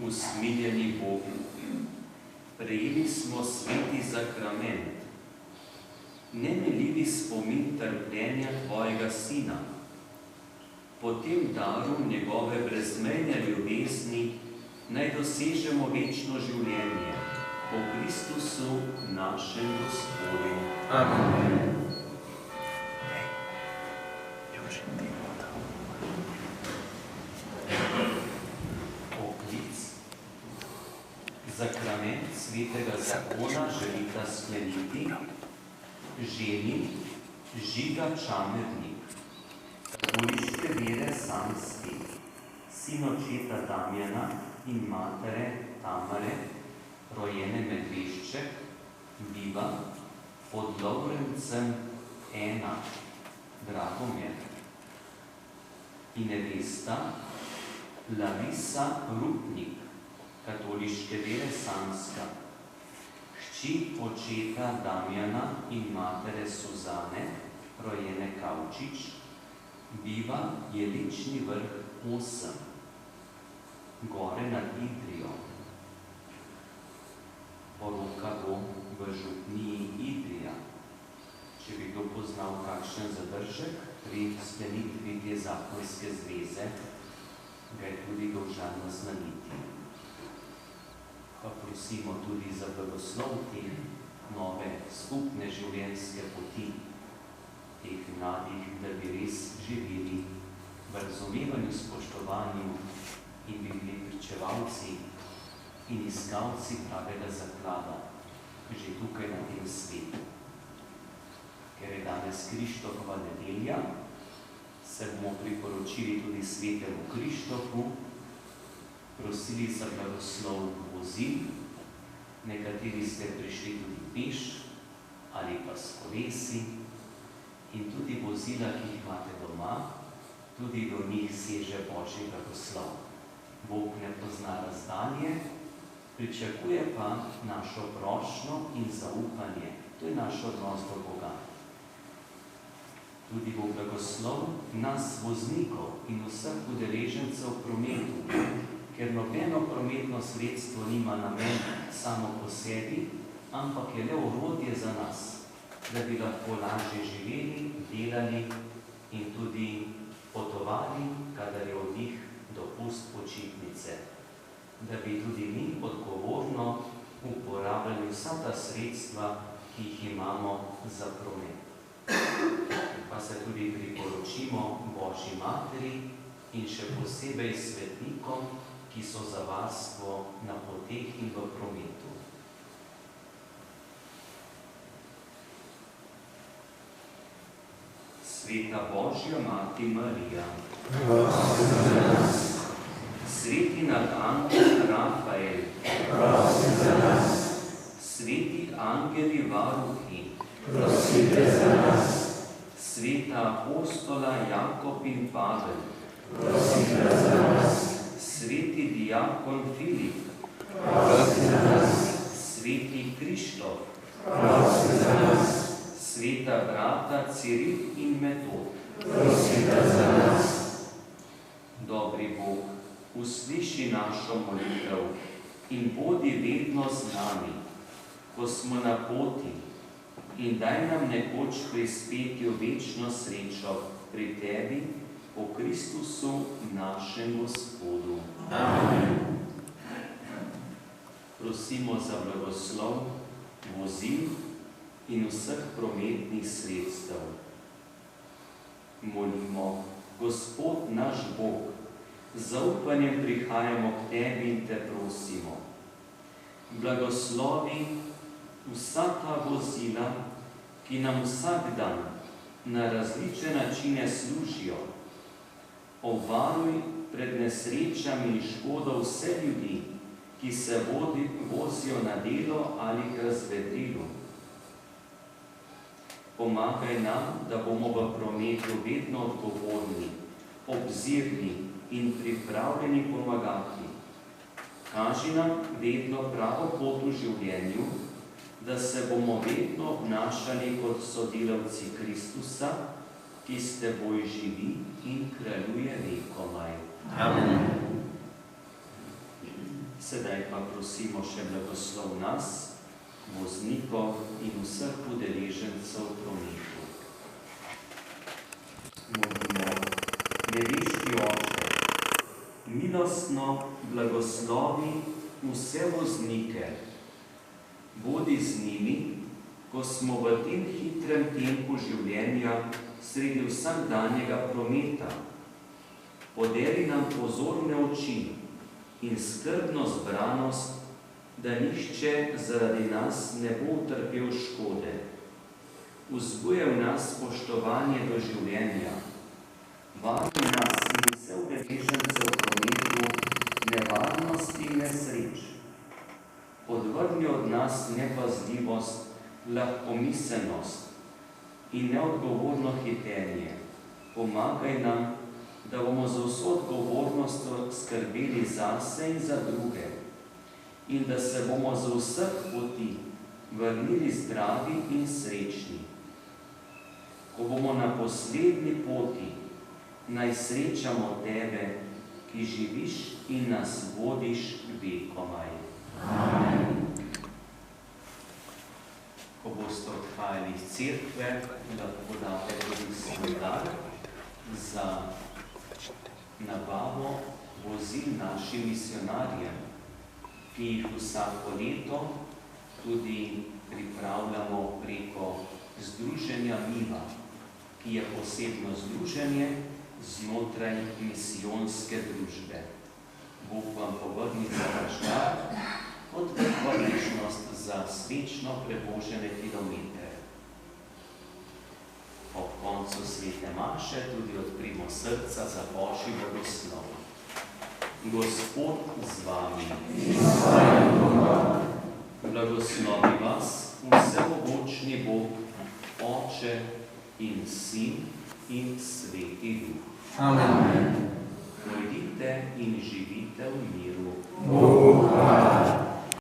usmiljeni Bogu, prejeli smo sveti zakrament, nemeljivi spomin trpljenja Tvojega Sina. Po tem daru njegove brezmejne ljubezni naj dosežemo večno življenje po Kristusu našem Gospodu. Amen. Poklic. Zakrament svetega zakona želita skleniti ženi Žiga Čamernik, katoliške vere Samski, sin očeta Damjana in matere Tamare, rojene Medvešček, biva pod Lovrencem 1, Dragomir, in nevesta Larisa Rupnik, katoliške vere Samska, hči očeta Damjana in matere Suzane, rojene Kavčič, biva Jelični vrh 8, gore nad Idrijo. Poroka bo v župniji Idrija. Če bi kdo poznal kakšen zadržek pri sklenitvi te zakonske zveze, ga je tudi dolžan naznaniti. Pa prosimo tudi za blagoslov te nove skupne življenjske poti, teh mladih, da bi res živeli v razumevanju, spoštovanju in bi bili pričevalci in iskalci pravega zaklada že tukaj na tem svetu. Ker je danes Krištofova nedelja, se bomo priporočili tudi svetemu Krištofu, prosili za blagoslov vozil, nekateri ste prišli tudi peš ali pa s kolesi, in tudi vozila, ki jih imate doma, tudi do njih seže Božji blagoslov. Bog ne pozna razdalje, pričakuje pa našo prošnjo in zaupanje. To je naš odnos do Boga. Tudi bo blagoslov nas voznikov in vseh udeležencev v prometu, ker nobeno prometno sredstvo nima namen samo po sebi, ampak je le orodje za nas, da bi lahko lažje živeli, delali in tudi potovali, kadar je od njih dopust počitnice, da bi tudi mi odgovorno uporabljali vsa ta sredstva, ki jih imamo za promet. Pa se tudi priporočimo Božji materi in še posebej svetnikom, ki so za varstvo na poteh in v prometu. Sveta Božja Mati Marija, prosi za nas. Sveti nadangel Rafael, Prosi za nas. Sveti angeli varuhi, Prosite za nas. Sveta apostola Jakob in Pavel, Prosite za nas. Sveti diakon Filip, Prosi za nas. Sveti Krištof, Prosi za nas. sveta brata Ciril in Metod. Prosite za nas. Dobri Bog, usliši našo molitev in bodi vedno z nami, ko smo na poti, in daj nam nekoč prispeti v večno srečo pri Tebi, po Kristusu našem Gospodu. Amen. Prosimo za blagoslov vozil in vseh prometnih sredstev. Molimo, Gospod naš Bog, z zaupanjem prihajamo k Tebi in Te prosimo. Blagoslovi vsa ta vozila, ki nam vsak dan na različne načine služijo. Obvaruj pred nesrečami in škodo vse ljudi, ki se vozijo na delo ali k razvedrilu. Pomagaj nam, da bomo v prometu vedno odgovorni, obzirni in pripravljeni pomagati. Kaži nam vedno pravo pot v življenju, da se bomo vedno obnašali kot sodelavci Kristusa, ki s Teboj živi in kraljuje vekomaj. Amen. Sedaj pa prosimo še blagoslov nas, voznikov in vseh udeležencev v prometu. Molimo, nebeški Oče, milostno blagoslovi vse voznike, bodi z njimi, ko smo v tem hitrem tempu življenja sredi vsakdanjega prometa. Podeli nam pozorne oči in skrbno zbranost, da nihče zaradi nas ne bo utrpel škode. Vzbujaj v nas spoštovanje do življenja, varni nas in vse udeležence v prometu nevarnosti in nesreč. Odvrni od nas nepazljivost, lahkomiselnost in neodgovorno hitenje. Pomagaj nam, da bomo z vso odgovornostjo skrbeli zase in za druge in da se bomo z vseh poti vrnili zdravi in srečni. Ko bomo na poslednji poti, naj srečamo Tebe, ki živiš in nas vodiš vekomaj. Amen. Ko boste odhajali iz cerkve, lahko date tudi svoj dar za nabavo vozil našim misionarjem, ki jih vsako leto tudi pripravljamo preko Združenja Miva, ki je posebno združenje znotraj misijonske družbe. Bog vam povrni za vaš dar, kot hvaležnost za svečno prebožene kilometre. Ob koncu svete maše tudi odprimo srca za Božji blagoslov. Gospod z vami. Blagoslovi vas vsemogočni Bog, Oče in Sin in Sveti Duh. Amen. Pojdite in živite v miru. Bogu hvala.